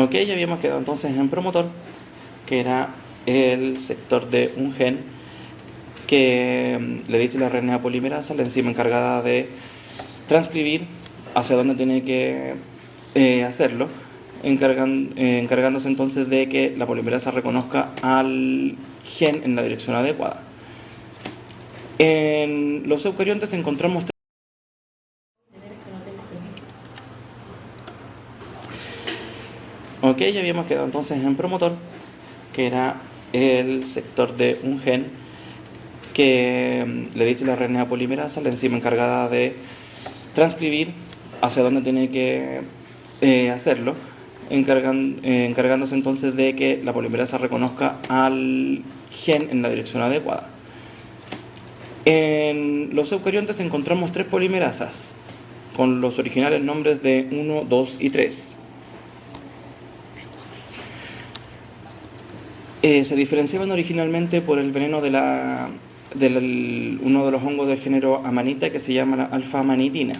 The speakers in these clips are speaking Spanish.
Ok, ya habíamos quedado entonces en promotor, que era el sector de un gen que le dice la RNA polimerasa, la enzima encargada de transcribir hacia dónde tiene que hacerlo, encargándose entonces de que la polimerasa reconozca al gen en la dirección adecuada. En los eucariontes encontramos ok, ya habíamos quedado entonces en promotor, que era el sector de un gen que le dice la RNA polimerasa, la enzima encargada de transcribir hacia dónde tiene que hacerlo, encargándose entonces de que la polimerasa reconozca al gen en la dirección adecuada. En los eucariontes encontramos 3 polimerasas, con los originales nombres de 1, 2 y 3. Se diferenciaban originalmente por el veneno de uno de los hongos del género Amanita, que se llama la alfa-amanitina.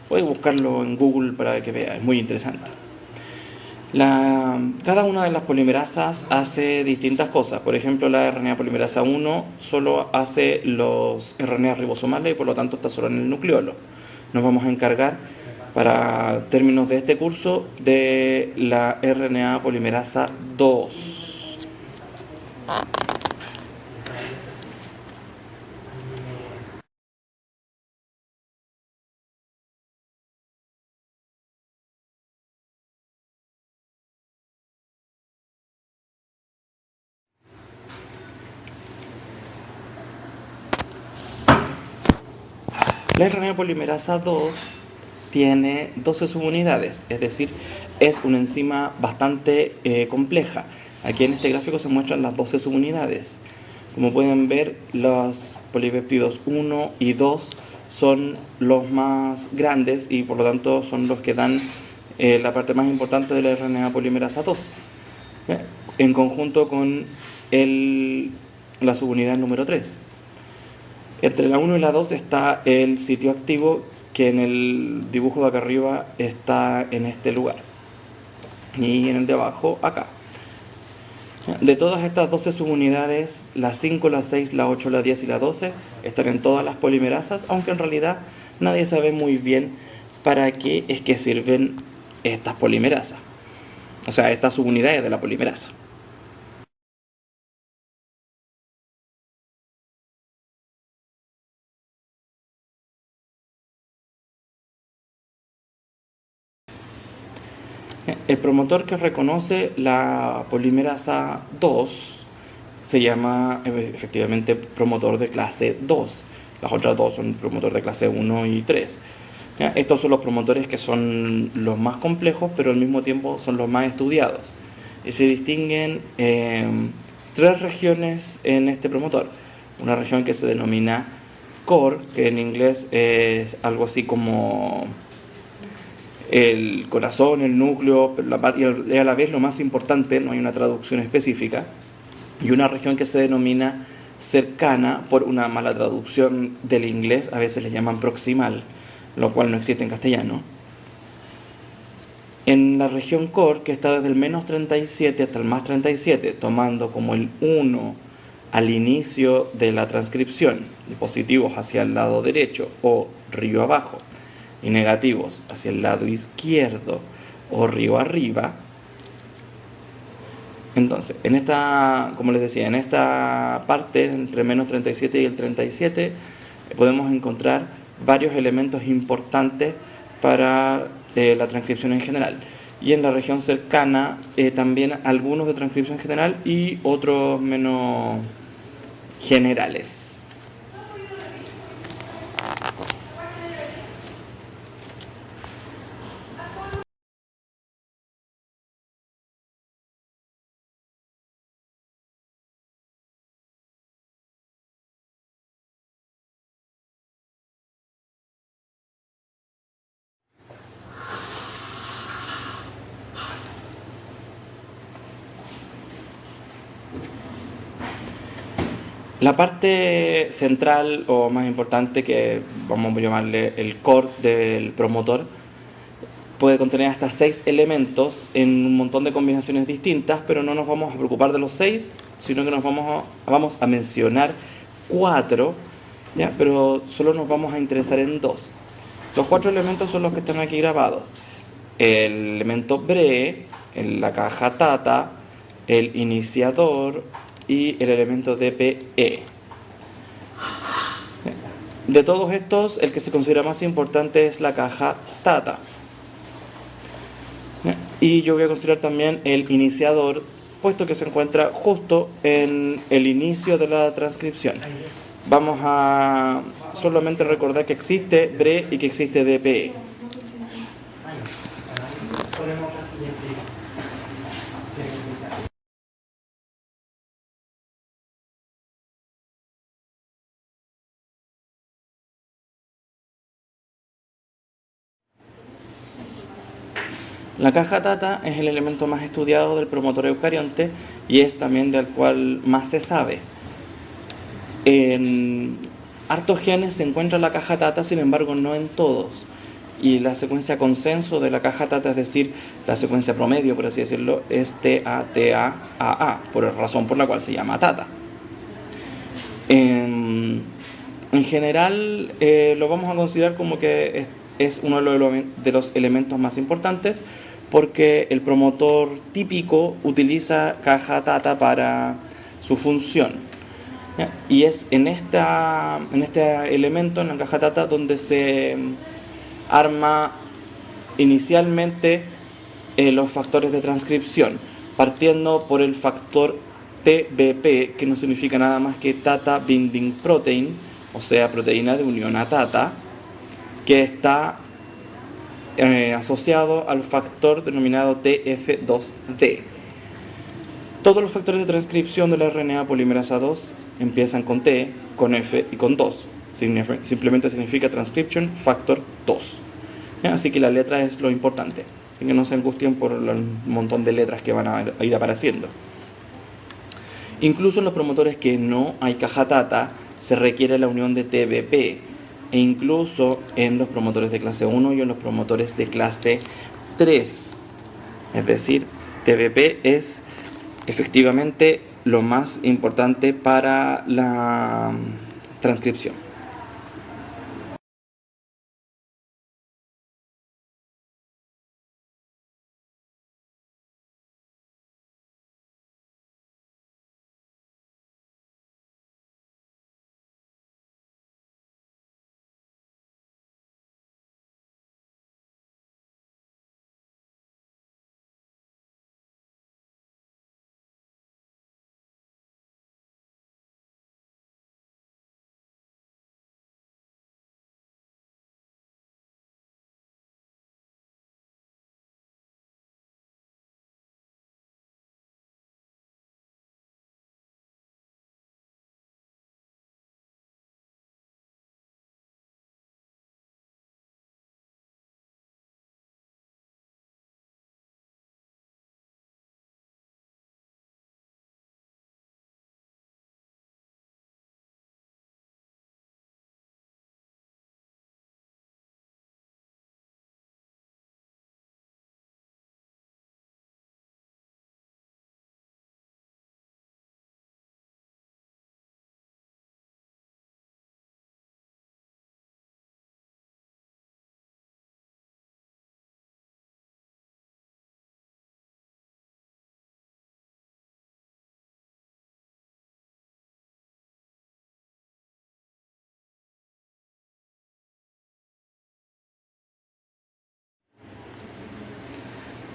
Puedes buscarlo en Google para que veas, es muy interesante. Cada una de las polimerasas hace distintas cosas. Por ejemplo, la RNA polimerasa 1 solo hace los RNA ribosomales y por lo tanto está solo en el nucleolo. Nos vamos a encargar, para términos de este curso, de la RNA polimerasa 2. La RNA polimerasa 2 tiene 12 subunidades, es decir, es una enzima bastante compleja. Aquí en este gráfico se muestran las 12 subunidades. Como pueden ver, los polipéptidos 1 y 2 son los más grandes y por lo tanto son los que dan la parte más importante de la RNA polimerasa 2, en conjunto con la subunidad número 3. Entre la 1 y la 2 está el sitio activo, que en el dibujo de acá arriba está en este lugar, y en el de abajo acá. De todas estas 12 subunidades, la 5, la 6, la 8, la 10 y la 12 están en todas las polimerasas, aunque en realidad nadie sabe muy bien para qué es que sirven estas polimerasas, o sea, estas subunidades de la polimerasa. El promotor que reconoce la polimerasa 2 se llama efectivamente promotor de clase 2. Las otras dos son promotor de clase 1 y 3. Estos son los promotores que son los más complejos, pero al mismo tiempo son los más estudiados. Y se distinguen 3 regiones en este promotor. Una región que se denomina core, que en inglés es algo así como el corazón, el núcleo, y a la vez lo más importante, no hay una traducción específica, y una región que se denomina cercana, por una mala traducción del inglés, a veces le llaman proximal, lo cual no existe en castellano. En la región core, que está desde el menos 37 hasta el más 37, tomando como el 1 al inicio de la transcripción, de positivos hacia el lado derecho o río abajo, y negativos hacia el lado izquierdo o río arriba. Entonces, como les decía, en esta parte, entre menos 37 y el 37, podemos encontrar varios elementos importantes para la transcripción en general. Y en la región cercana, también algunos de transcripción general y otros menos generales. La parte central o más importante, que vamos a llamarle el core del promotor, puede contener hasta 6 elementos en un montón de combinaciones distintas, pero no nos vamos a preocupar de los 6, sino que vamos a mencionar 4, ¿ya? Pero solo nos vamos a interesar en 2. Los 4 elementos son los que están aquí grabados: el elemento BRE, la caja TATA, el iniciador y el elemento DPE. De todos estos, el que se considera más importante es la caja TATA. Y yo voy a considerar también el iniciador, puesto que se encuentra justo en el inicio de la transcripción. Vamos a solamente recordar que existe BRE y que existe DPE. La caja TATA es el elemento más estudiado del promotor eucarionte y es también del cual más se sabe. En hartos genes se encuentra la caja TATA, sin embargo no en todos. Y la secuencia consenso de la caja TATA, es decir, la secuencia promedio, por así decirlo, es TATAAA, por la razón por la cual se llama TATA. En general lo vamos a considerar como que es uno de los elementos más importantes, porque el promotor típico utiliza caja TATA para su función. ¿Ya? Y es en este elemento, en la caja TATA, donde se arma inicialmente los factores de transcripción, partiendo por el factor TBP, que no significa nada más que Tata Binding Protein, o sea, proteína de unión a TATA, que está asociado al factor denominado TF2D. Todos los factores de transcripción de la RNA polimerasa 2 empiezan con T, con F y con 2. Simplemente significa Transcription Factor 2. ¿Ya? Así que la letra es lo importante. Así que no se angustien por el montón de letras que van a ir apareciendo. Incluso en los promotores que no hay caja TATA se requiere la unión de TBP. E incluso en los promotores de clase 1 y en los promotores de clase 3. Es decir, TBP es efectivamente lo más importante para la transcripción.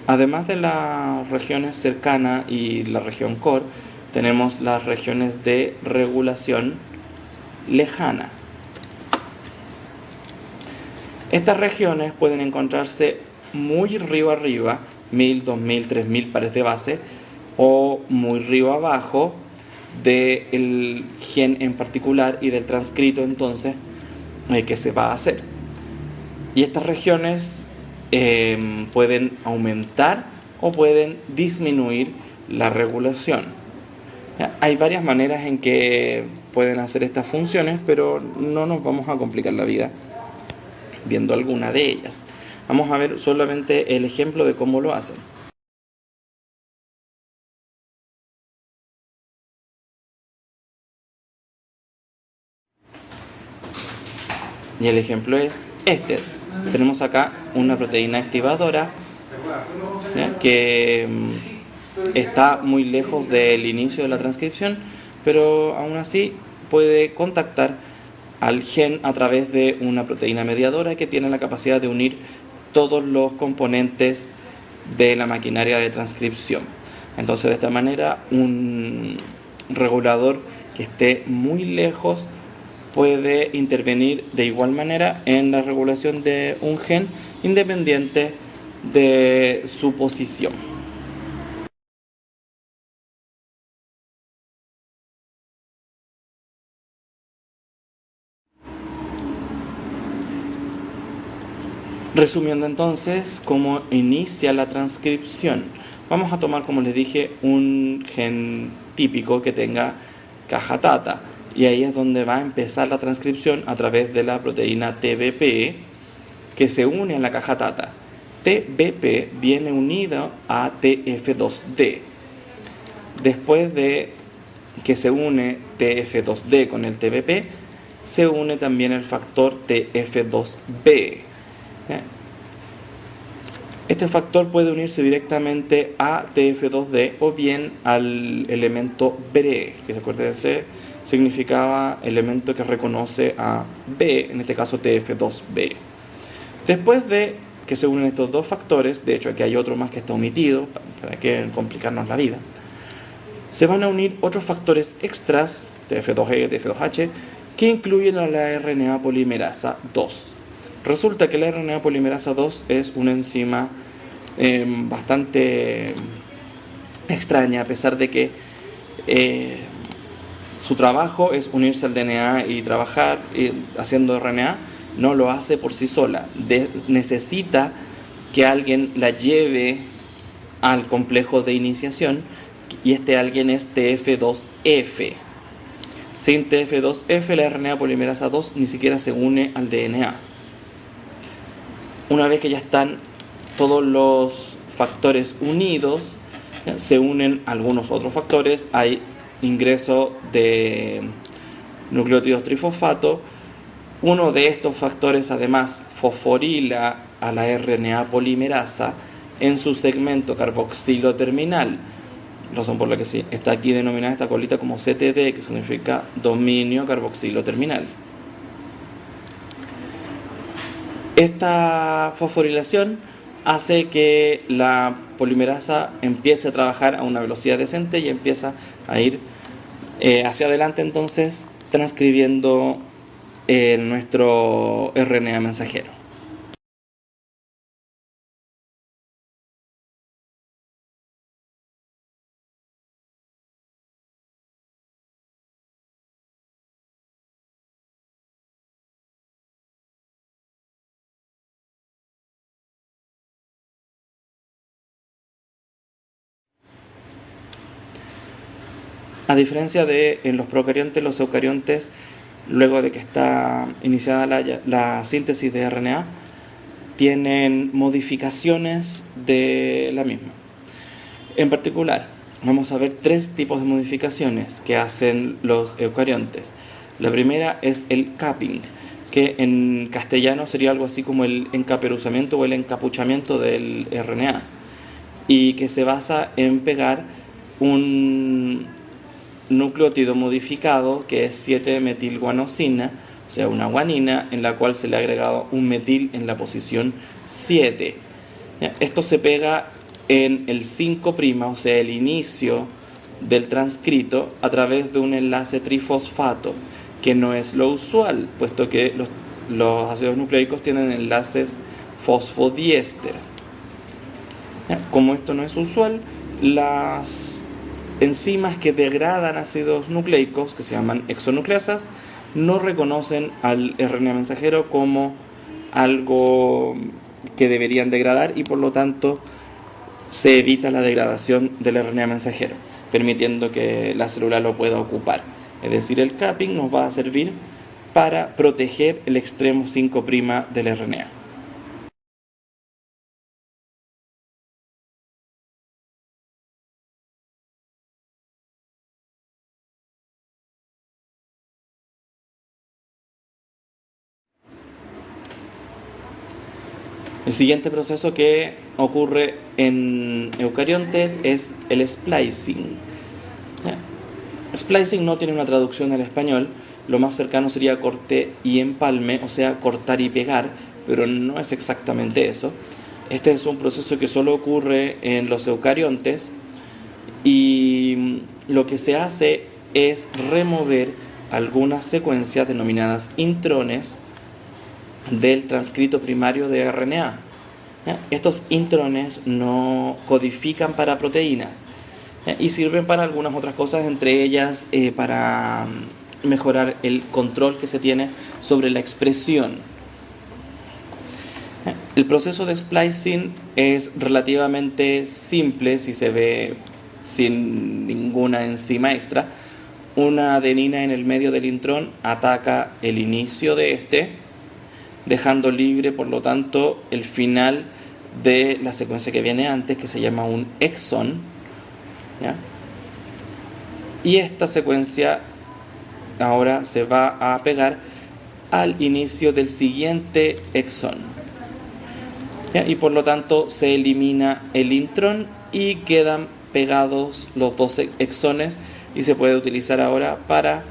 Además de las regiones cercanas y la región core, tenemos las regiones de regulación lejana. Estas regiones pueden encontrarse muy arriba, 1000, 2000, 3000 pares de base, o muy arriba abajo del gen en particular y del transcrito entonces que se va a hacer. Y estas regiones pueden aumentar o pueden disminuir la regulación. Hay varias maneras en que pueden hacer estas funciones, pero no nos vamos a complicar la vida viendo alguna de ellas. Vamos a ver solamente el ejemplo de cómo lo hacen. Y el ejemplo es este. Tenemos acá una proteína activadora, ¿ya?, que está muy lejos del inicio de la transcripción, pero aún así puede contactar al gen a través de una proteína mediadora que tiene la capacidad de unir todos los componentes de la maquinaria de transcripción. Entonces, de esta manera, un regulador que esté muy lejos puede intervenir de igual manera en la regulación de un gen independiente de su posición. Resumiendo entonces cómo inicia la transcripción, vamos a tomar, como les dije, un gen típico que tenga caja tata, y ahí es donde va a empezar la transcripción a través de la proteína TBP que se une a la caja tata. TBP viene unido a TF2D. Después de que se une TF2D con el TBP, se une también el factor TF2B. Este factor puede unirse directamente a TF2D o bien al elemento BRE, que se acuerden, C significaba elemento que reconoce a B, en este caso TF2B. Después de que se unen estos dos factores, de hecho aquí hay otro más que está omitido, para que complicarnos la vida, se van a unir otros factores extras, TF2E, TF2H, que incluyen a la RNA polimerasa 2. Resulta que la RNA polimerasa 2 es una enzima bastante extraña, a pesar de que su trabajo es unirse al DNA y trabajar haciendo RNA, no lo hace por sí sola. Necesita que alguien la lleve al complejo de iniciación, y este alguien es TF2F. Sin TF2F, la RNA polimerasa 2 ni siquiera se une al DNA. Una vez que ya están todos los factores unidos, se unen algunos otros factores. Hay ingreso de nucleótidos trifosfato. Uno de estos factores además fosforila a la RNA polimerasa en su segmento carboxilo terminal, razón por la que sí está aquí denominada esta colita como CTD, que significa dominio carboxilo terminal. Esta fosforilación hace que la polimerasa empiece a trabajar a una velocidad decente y empieza a ir hacia adelante, entonces transcribiendo nuestro RNA mensajero. A diferencia de en los procariontes, los eucariontes, luego de que está iniciada la síntesis de RNA, tienen modificaciones de la misma. En particular, vamos a ver tres tipos de modificaciones que hacen los eucariontes. La primera es el capping, que en castellano sería algo así como el encaperuzamiento o el encapuchamiento del RNA, y que se basa en pegar un nucleótido modificado que es 7-metilguanosina, o sea, una guanina en la cual se le ha agregado un metil en la posición 7. Esto se pega en el 5', o sea, el inicio del transcrito, a través de un enlace trifosfato, que no es lo usual, puesto que los ácidos nucleicos tienen enlaces fosfodiéster. Como esto no es usual, las enzimas que degradan ácidos nucleicos, que se llaman exonucleasas, no reconocen al RNA mensajero como algo que deberían degradar, y por lo tanto se evita la degradación del RNA mensajero, permitiendo que la célula lo pueda ocupar. Es decir, el capping nos va a servir para proteger el extremo 5' del RNA. El siguiente proceso que ocurre en eucariontes es el splicing. Splicing no tiene una traducción al español, lo más cercano sería corte y empalme, o sea, cortar y pegar, pero no es exactamente eso. Este es un proceso que solo ocurre en los eucariontes y lo que se hace es remover algunas secuencias denominadas intrones del transcrito primario de RNA. Estos intrones no codifican para proteínas y sirven para algunas otras cosas, entre ellas para mejorar el control que se tiene sobre la expresión. El proceso de splicing es relativamente simple si se ve sin ninguna enzima extra. Una adenina en el medio del intrón ataca el inicio de este, dejando libre, por lo tanto, el final de la secuencia que viene antes, que se llama un exón, ¿ya? Y esta secuencia ahora se va a pegar al inicio del siguiente exón, ¿ya? Y por lo tanto se elimina el intrón y quedan pegados los dos exones y se puede utilizar ahora para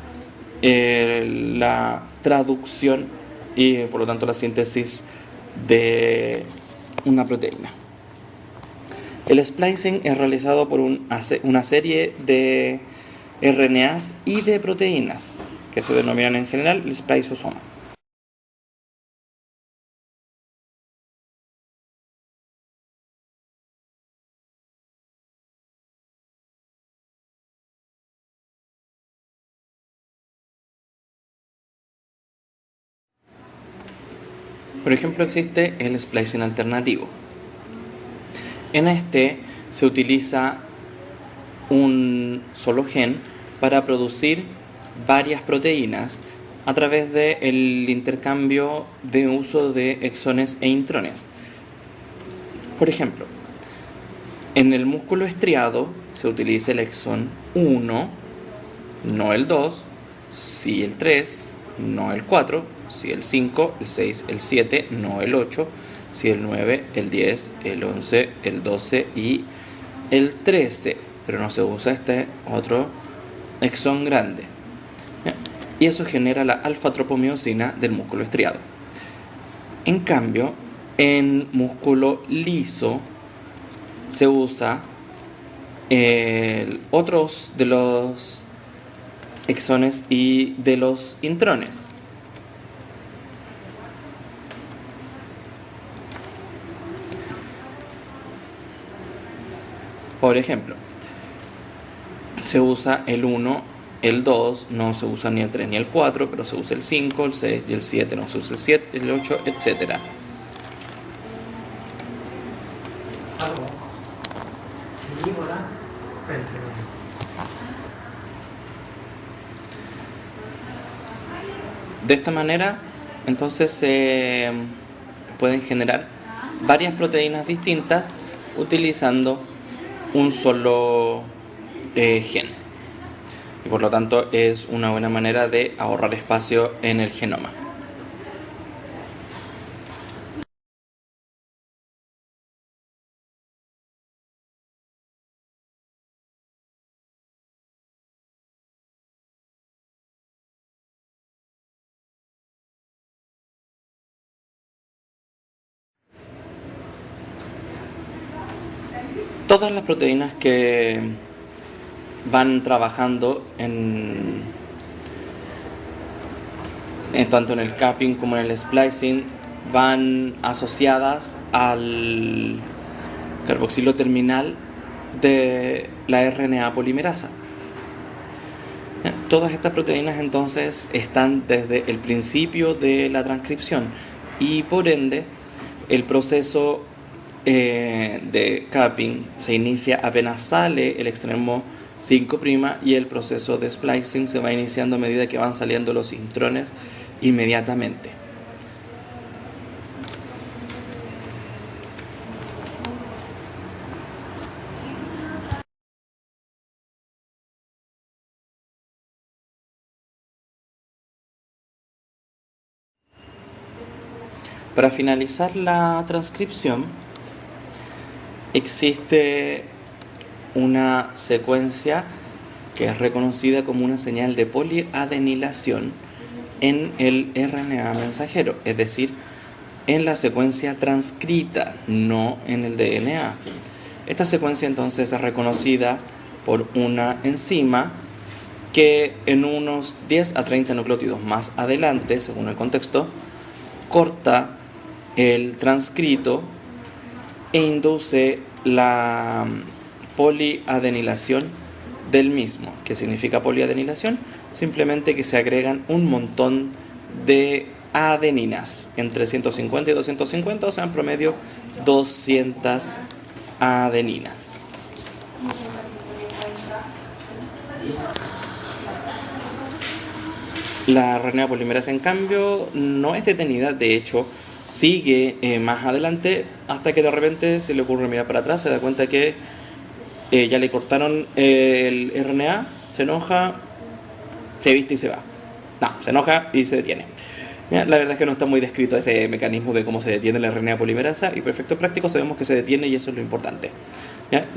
la traducción y por lo tanto la síntesis de una proteína. El splicing es realizado por una serie de RNAs y de proteínas que se denominan en general el spliceosoma. Por ejemplo, existe el splicing alternativo. En este se utiliza un solo gen para producir varias proteínas a través del intercambio de uso de exones e intrones. Por ejemplo, en el músculo estriado se utiliza el exón 1, no el 2, sí el 3, no el 4, sí el 5, el 6, el 7, no el 8, sí el 9, el 10, el 11, el 12 y el 13, pero no se usa este otro exón grande. Y eso genera la alfa-tropomiosina del músculo estriado. En cambio, en músculo liso se usa otros de los exones y de los intrones. Por ejemplo, se usa el 1, el 2, no se usa ni el 3 ni el 4, pero se usa el 5, el 6 y el 7, no se usa el 7, el 8, etc. De esta manera, entonces se pueden generar varias proteínas distintas utilizando un solo gen. Y por lo tanto es una buena manera de ahorrar espacio en el genoma. Todas las proteínas que van trabajando tanto en el capping como en el splicing van asociadas al carboxilo terminal de la RNA polimerasa. Todas estas proteínas entonces están desde el principio de la transcripción y por ende el proceso de capping se inicia apenas sale el extremo 5' y el proceso de splicing se va iniciando a medida que van saliendo los intrones inmediatamente. Para finalizar la transcripción, existe una secuencia que es reconocida como una señal de poliadenilación en el RNA mensajero, es decir, en la secuencia transcrita, no en el DNA. Esta secuencia entonces es reconocida por una enzima que en unos 10 a 30 nucleótidos más adelante, según el contexto, corta el transcrito e induce la poliadenilación del mismo. ¿Qué significa poliadenilación? Simplemente que se agregan un montón de adeninas, entre 150 y 250, o sea, en promedio 200 adeninas. La RNA polimerasa, en cambio, no es detenida, de hecho, sigue más adelante hasta que de repente se le ocurre mirar para atrás, se da cuenta que ya le cortaron el RNA, se enoja, se viste y se va. No, se enoja y se detiene. La verdad es que no está muy descrito ese mecanismo de cómo se detiene la RNA polimerasa, y por efectos prácticos sabemos que se detiene y eso es lo importante.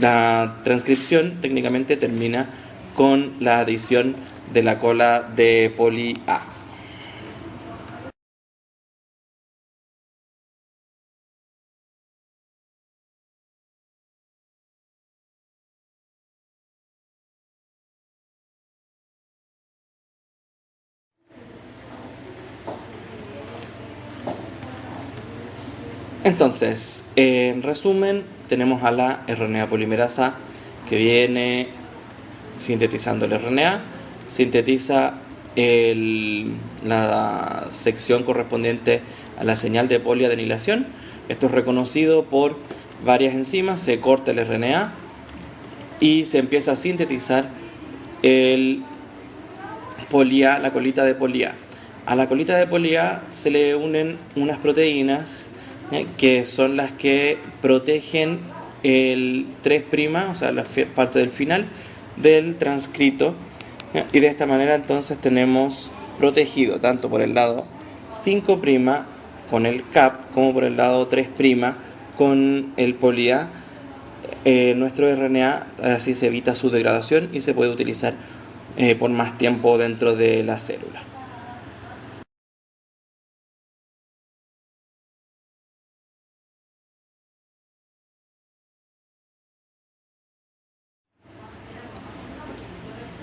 La transcripción técnicamente termina con la adición de la cola de poli A. Entonces, en resumen, tenemos a la RNA polimerasa que viene sintetizando el RNA, sintetiza la sección correspondiente a la señal de poliadenilación. Esto es reconocido por varias enzimas, se corta el RNA y se empieza a sintetizar el poli-A, la colita de poli-A. A la colita de poli-A se le unen unas proteínas que son las que protegen el 3', o sea, la parte del final del transcrito, y de esta manera entonces tenemos protegido tanto por el lado 5' con el CAP como por el lado 3' con el poli-A nuestro RNA. Así se evita su degradación y se puede utilizar por más tiempo dentro de la célula.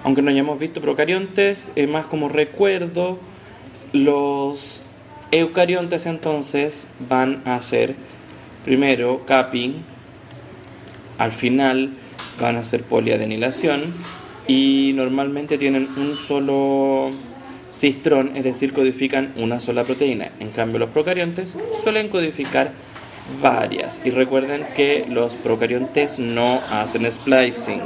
Aunque no hayamos visto procariontes, más como recuerdo, los eucariontes entonces van a hacer primero capping, al final van a hacer poliadenilación y normalmente tienen un solo cistrón, es decir, codifican una sola proteína. En cambio, los procariontes suelen codificar varias. Y recuerden que los procariontes no hacen splicing.